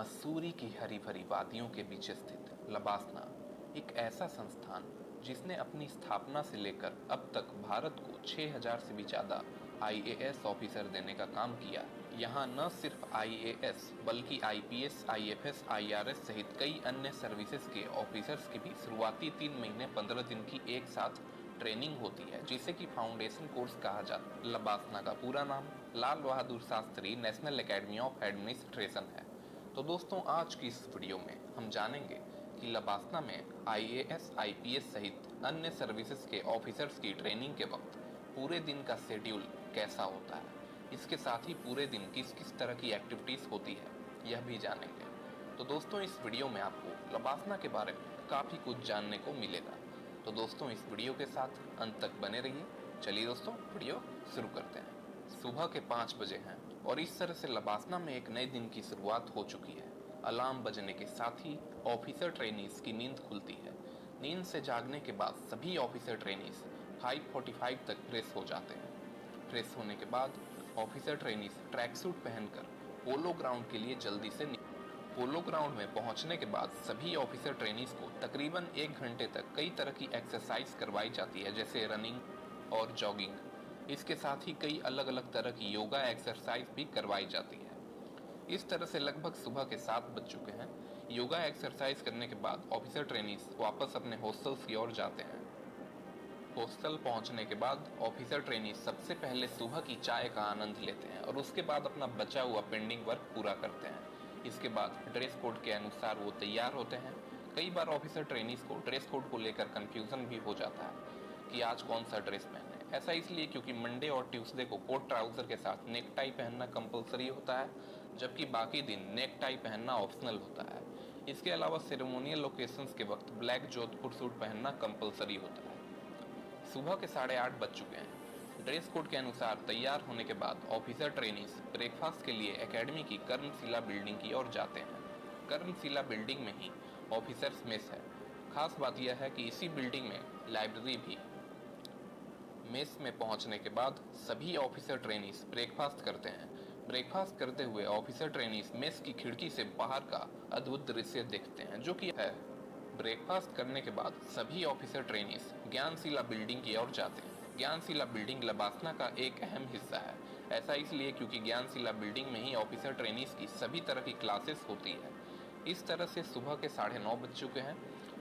मसूरी की हरी भरी वादियों के बीच स्थित लबासना एक ऐसा संस्थान जिसने अपनी स्थापना से लेकर अब तक भारत को 6000 से भी ज़्यादा आईएएस ऑफिसर देने का काम किया। यहाँ न सिर्फ आईएएस बल्कि आईपीएस, आईएफएस, आईआरएस सहित कई अन्य सर्विसेज के ऑफिसर्स की भी शुरुआती 3 महीने 15 दिन की एक साथ ट्रेनिंग होती है, जिसे कि फाउंडेशन कोर्स कहा जाता है। लबासना का पूरा नाम Lal Bahadur Shastri National Academy of Administration है। तो दोस्तों, आज की इस वीडियो में हम जानेंगे कि लबासना में आईएएस, आईपीएस सहित अन्य सर्विसेज के ऑफिसर्स की ट्रेनिंग के वक्त पूरे दिन का शेड्यूल कैसा होता है। इसके साथ ही पूरे दिन किस किस तरह की एक्टिविटीज़ होती है, यह भी जानेंगे। तो दोस्तों, इस वीडियो में आपको लबासना के बारे में काफ़ी कुछ जानने को मिलेगा। तो दोस्तों, इस वीडियो के साथ अंत तक बने रहिए। चलिए दोस्तों, वीडियो शुरू करते हैं। सुबह के 5 बजे हैं और इस तरह से लबासना में एक नए दिन की शुरुआत हो चुकी है। अलार्म बजने के साथ ही ऑफिसर ट्रेनीज की नींद खुलती है। नींद से जागने के बाद सभी ऑफिसर ट्रेनीज 5:45 तक फ्रेश हो जाते हैं। फ्रेश होने के बाद ऑफिसर ट्रेनीज ट्रैक सूट पहनकर पोलो ग्राउंड के लिए जल्दी से पोलो ग्राउंड में पहुंचने के बाद सभी ऑफिसर ट्रेनीज को तकरीबन 1 घंटे तक कई तरह की एक्सरसाइज करवाई जाती है, जैसे रनिंग और जॉगिंग। इसके साथ ही कई अलग अलग तरह की योगा एक्सरसाइज भी करवाई जाती है। इस तरह से लगभग सुबह के 7 बज चुके हैं। योगा एक्सरसाइज करने के बाद ऑफिसर ट्रेनीज वापस अपने हॉस्टल्स की ओर जाते हैं। हॉस्टल पहुंचने के बाद ऑफिसर ट्रेनीज सबसे पहले सुबह की चाय का आनंद लेते हैं और उसके बाद अपना बचा हुआ पेंडिंग वर्क पूरा करते हैं। इसके बाद ड्रेस कोड के अनुसार वो तैयार होते हैं। कई बार ऑफिसर ट्रेनीज को ड्रेस कोड को लेकर कंफ्यूजन भी हो जाता है कि आज कौन सा ड्रेस पहने। ऐसा इसलिए क्योंकि मंडे और ट्यूसडे को कोट ट्राउजर के साथ नेक टाई पहनना कंपलसरी होता है, जबकि बाकी दिन नेक टाई पहनना ऑप्शनल होता है। इसके अलावा सेरेमोनियल ओकेशंस के वक्त ब्लैक जोधपुर सूट पहनना कंपलसरी होता है। सुबह के 8:30 बज चुके हैं। ड्रेस कोड के अनुसार तैयार होने के बाद ऑफिसर ट्रेनीज ब्रेकफास्ट के लिए एकेडमी की कर्मशिला बिल्डिंग की ओर जाते हैं। कर्मशिला बिल्डिंग में ही ऑफिसर्स मेस है। खास बात यह है कि इसी बिल्डिंग में लाइब्रेरी भी। मेस में पहुंचने के बाद सभी ऑफिसर ट्रेनीज ब्रेकफास्ट करते हैं। ब्रेकफास्ट करते हुए ऑफिसर ट्रेनीज मेस की खिड़की से बाहर का अद्भुत दृश्य देखते हैं, जो कि है। ब्रेकफास्ट करने के बाद सभी ऑफिसर ट्रेनीज ज्ञानशिला बिल्डिंग की ओर जाते हैं। ज्ञानशिला बिल्डिंग लबासना का एक अहम हिस्सा है। ऐसा इसलिए क्योंकि ज्ञानशिला बिल्डिंग में ही ऑफिसर ट्रेनीज की सभी तरह की क्लासेस होती है। इस तरह से सुबह के 9:30 बज चुके हैं।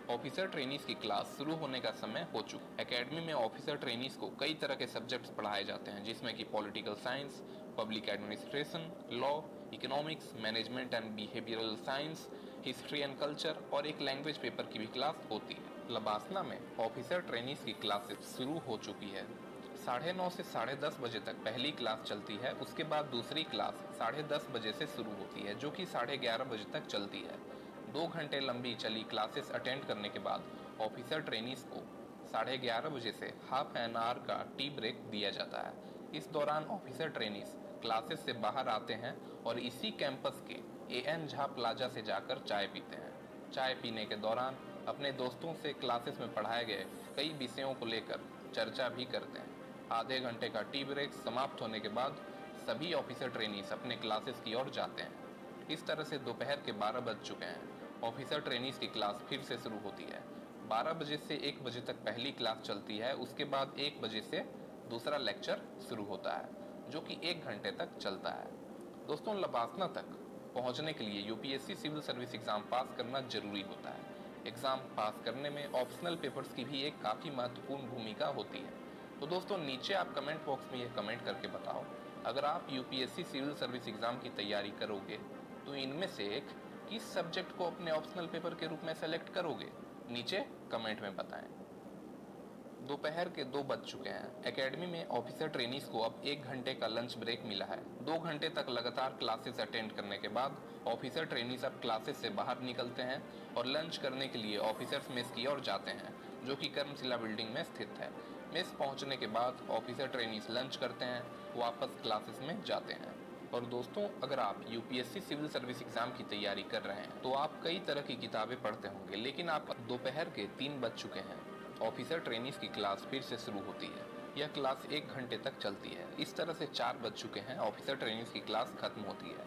ऑफिसर ट्रेनीज की क्लास शुरू होने का समय हो चुका। एकेडमी में ऑफिसर ट्रेनीज को कई तरह के सब्जेक्ट्स पढ़ाए जाते हैं, जिसमें कि political science, public administration, law, economics, management and behavioural science, history and culture और एक लैंग्वेज पेपर की भी क्लास होती है। लबासना में ऑफिसर ट्रेनीज की क्लासेस शुरू हो चुकी है। 9:30 से 10:30 बजे तक पहली क्लास चलती है। उसके बाद दूसरी क्लास 10:30 बजे से शुरू होती है, जो कि 11:30 बजे तक चलती है। 2 घंटे लंबी चली क्लासेस अटेंड करने के बाद ऑफिसर ट्रेनीज को 11:30 बजे से हाफ एन आवर का टी ब्रेक दिया जाता है। इस दौरान ऑफिसर ट्रेनीज क्लासेस से बाहर आते हैं और इसी कैंपस के एएन झा प्लाजा से जाकर चाय पीते हैं। चाय पीने के दौरान अपने दोस्तों से क्लासेस में पढ़ाए गए कई विषयों को लेकर चर्चा भी करते हैं। आधे घंटे का टी ब्रेक समाप्त होने के बाद सभी ऑफिसर ट्रेनीज अपने क्लासेस की ओर जाते हैं। इस तरह से दोपहर के 12 बज चुके हैं। ऑफिसर ट्रेनीज की क्लास फिर से शुरू होती है। 12 बजे से 1 बजे तक पहली क्लास चलती है। उसके बाद 1 बजे से दूसरा लेक्चर शुरू होता है, जो कि 1 घंटे तक चलता है। दोस्तों, लबासना तक पहुंचने के लिए UPSC civil service exam pass करना जरूरी होता है। एग्ज़ाम पास करने में ऑप्शनल पेपर्स की भी एक काफ़ी महत्वपूर्ण भूमिका होती है। तो दोस्तों, नीचे आप कमेंट बॉक्स में ये कमेंट करके बताओ, अगर आप यूपीएससी सिविल सर्विस एग्ज़ाम की तैयारी करोगे तो इनमें से एक किस सब्जेक्ट को अपने ऑप्शनल पेपर के रूप में सेलेक्ट करोगे। नीचे कमेंट में बताएं। दोपहर के 2 बज चुके हैं। एकेडमी में ऑफिसर ट्रेनीज को अब 1 घंटे का लंच ब्रेक मिला है। 2 घंटे तक लगातार क्लासेस अटेंड करने के बाद ऑफिसर ट्रेनीज अब क्लासेस से बाहर निकलते हैं और लंच करने के लिए ऑफिसर्स मेस की ओर जाते हैं, जो कि कर्मशिला बिल्डिंग में स्थित है। मेस पहुंचने के बाद ऑफिसर ट्रेनीज लंच करते हैं, वापस क्लासेस में जाते हैं। और दोस्तों, अगर आप यूपीएससी सिविल सर्विस एग्जाम की तैयारी कर रहे हैं तो आप कई तरह की किताबें पढ़ते होंगे, लेकिन आप दोपहर के 3 बज चुके हैं। ऑफिसर ट्रेनीज की क्लास फिर से शुरू होती है। यह क्लास 1 घंटे तक चलती है। इस तरह से 4 बज चुके हैं। ऑफिसर ट्रेनीज की क्लास खत्म होती है।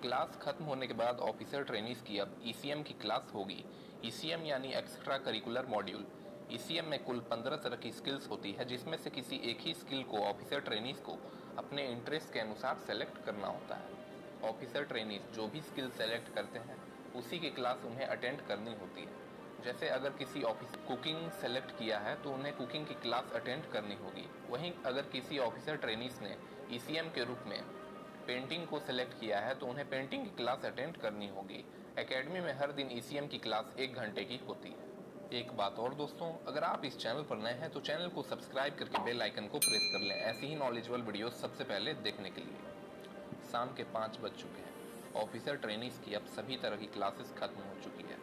क्लास खत्म होने के बाद ऑफिसर ट्रेनीज की अब ईसीएम की क्लास होगी। ईसीएम यानी एक्स्ट्रा करिकुलर मॉड्यूल। ईसीएम में कुल 15 तरह की स्किल्स होती है, जिसमें से किसी एक ही स्किल को ऑफिसर ट्रेनीज को अपने इंटरेस्ट के अनुसार सेलेक्ट करना होता है। ऑफिसर ट्रेनीज जो भी स्किल सेलेक्ट करते हैं उसी की क्लास उन्हें अटेंड करनी होती है। जैसे अगर किसी ऑफिस कुकिंग सेलेक्ट किया है तो उन्हें कुकिंग की क्लास अटेंड करनी होगी। वहीं अगर किसी ऑफिसर ट्रेनीज ने ईसीएम के रूप में पेंटिंग को सिलेक्ट किया है तो उन्हें पेंटिंग की क्लास अटेंड करनी होगी। एकेडमी में हर दिन ईसीएम की क्लास 1 घंटे की होती है। एक बात और दोस्तों, अगर आप इस चैनल पर नए हैं तो चैनल को सब्सक्राइब करके बेल आइकन को प्रेस कर लें ऐसी ही नॉलेजेबल वीडियोस सबसे पहले देखने के लिए। शाम के 5 बज चुके हैं। ऑफिसर ट्रेनीज की अब सभी तरह की क्लासेस खत्म हो चुकी है।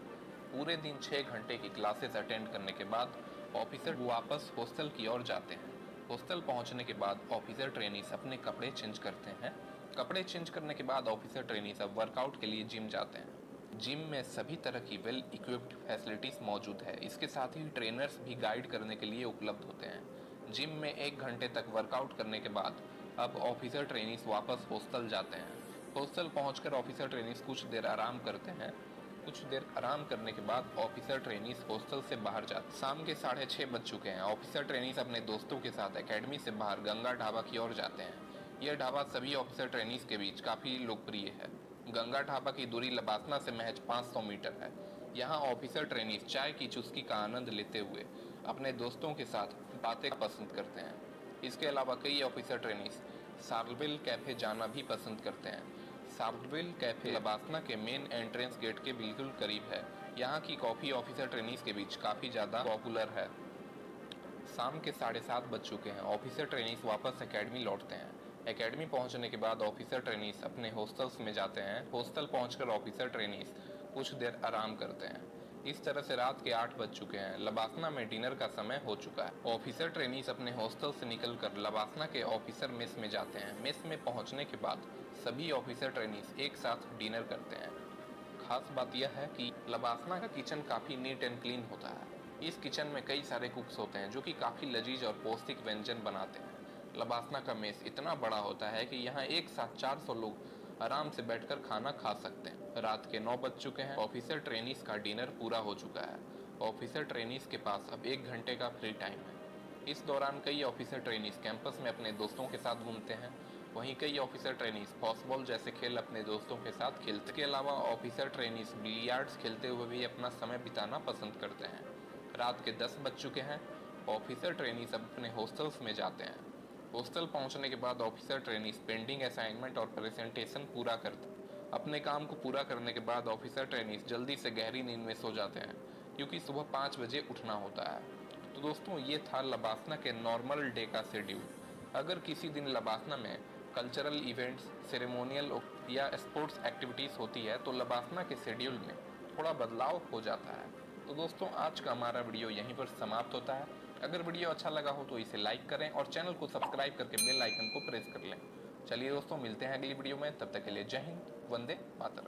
पूरे दिन 6 घंटे की क्लासेस अटेंड करने के बाद ऑफिसर वापस हॉस्टल की ओर जाते हैं। हॉस्टल पहुंचने के बाद ऑफिसर ट्रेनीज अपने कपड़े चेंज करते हैं। कपड़े चेंज करने के बाद ऑफिसर ट्रेनीज अब वर्कआउट के लिए जिम जाते हैं। जिम में सभी तरह की वेल इक्विप्ड फैसिलिटीज मौजूद है। इसके साथ ही ट्रेनर्स भी गाइड करने के लिए उपलब्ध होते हैं। जिम में 1 घंटे तक वर्कआउट करने के बाद अब ऑफिसर ट्रेनीज वापस हॉस्टल जाते हैं। हॉस्टल पहुंचकर ऑफिसर ट्रेनीज कुछ देर आराम करते हैं। कुछ देर आराम करने के बाद ऑफिसर ट्रेनीज हॉस्टल से बाहर जाते। शाम के 6:30 बज चुके हैं। ऑफिसर ट्रेनीज अपने दोस्तों के साथ एकेडमी से बाहर गंगा ढाबा की ओर जाते हैं। यह ढाबा सभी ऑफिसर ट्रेनीज के बीच काफ़ी लोकप्रिय है। गंगा ढाबा की दूरी लबासना से महज 500 मीटर है। यहाँ ऑफिसर ट्रेनीज चाय की चुस्की का आनंद लेते हुए अपने दोस्तों के साथ बातें पसंद करते हैं। इसके अलावा कई ऑफिसर ट्रेनीज सार्लविल कैफे जाना भी पसंद करते हैं। सार्लविल कैफे लबासना के मेन एंट्रेंस गेट के बिल्कुल करीब है। यहाँ की कॉफ़ी ऑफिसर ट्रेनीज के बीच काफ़ी ज़्यादा पॉपुलर है। शाम के 7:30 बज चुके हैं। ऑफिसर ट्रेनीज वापस एकेडमी लौटते हैं। एकेडमी पहुंचने के बाद ऑफिसर ट्रेनीज अपने हॉस्टल्स में जाते हैं। हॉस्टल पहुंचकर ऑफिसर ट्रेनीज कुछ देर आराम करते हैं। इस तरह से रात के 8 बज चुके हैं। लबासना में डिनर का समय हो चुका है। ऑफिसर ट्रेनीज अपने हॉस्टल से निकलकर लबासना के ऑफिसर मेस में जाते हैं। मेस में पहुंचने के बाद सभी ऑफिसर ट्रेनीज एक साथ डिनर करते हैं। खास बात यह है कि लबासना का किचन काफ़ी नीट एंड क्लीन होता है। इस किचन में कई सारे कुक्स होते हैं जो कि काफ़ी लजीज और पौष्टिक व्यंजन बनाते हैं। लबासना का मेस इतना बड़ा होता है कि यहाँ एक साथ 400 लोग आराम से बैठकर खाना खा सकते हैं। रात के 9 बज चुके हैं। ऑफिसर ट्रेनीज का डिनर पूरा हो चुका है। ऑफिसर ट्रेनीज के पास अब 1 घंटे का फ्री टाइम है। इस दौरान कई ऑफिसर ट्रेनीज कैंपस में अपने दोस्तों के साथ घूमते हैं। वहीं कई ऑफिसर ट्रेनीज फॉसबॉल जैसे खेल अपने दोस्तों के साथ खेलते। के अलावा ऑफिसर ट्रेनीज बिलियर्ड्स खेलते हुए भी अपना समय बिताना पसंद करते हैं। रात के 10 बज चुके हैं। ऑफिसर ट्रेनीज अपने हॉस्टल्स में जाते हैं। हॉस्टल पहुंचने के बाद ऑफिसर ट्रेनीज पेंडिंग असाइनमेंट और प्रेजेंटेशन पूरा करते हैं। अपने काम को पूरा करने के बाद ऑफिसर ट्रेनीज जल्दी से गहरी नींद में सो जाते हैं, क्योंकि सुबह 5 बजे उठना होता है। तो दोस्तों, ये था लबासना के नॉर्मल डे का शेड्यूल। अगर किसी दिन लबासना में कल्चरल इवेंट्स, सेरेमोनियल या स्पोर्ट्स एक्टिविटीज़ होती है तो लबासना के शेड्यूल में थोड़ा बदलाव हो जाता है। तो दोस्तों, आज का हमारा वीडियो यहीं पर समाप्त होता है। अगर वीडियो अच्छा लगा हो तो इसे लाइक करें और चैनल को सब्सक्राइब करके बेल आइकन को प्रेस कर लें। चलिए दोस्तों, मिलते हैं अगली वीडियो में। तब तक के लिए जय हिंद, वंदे मातरम।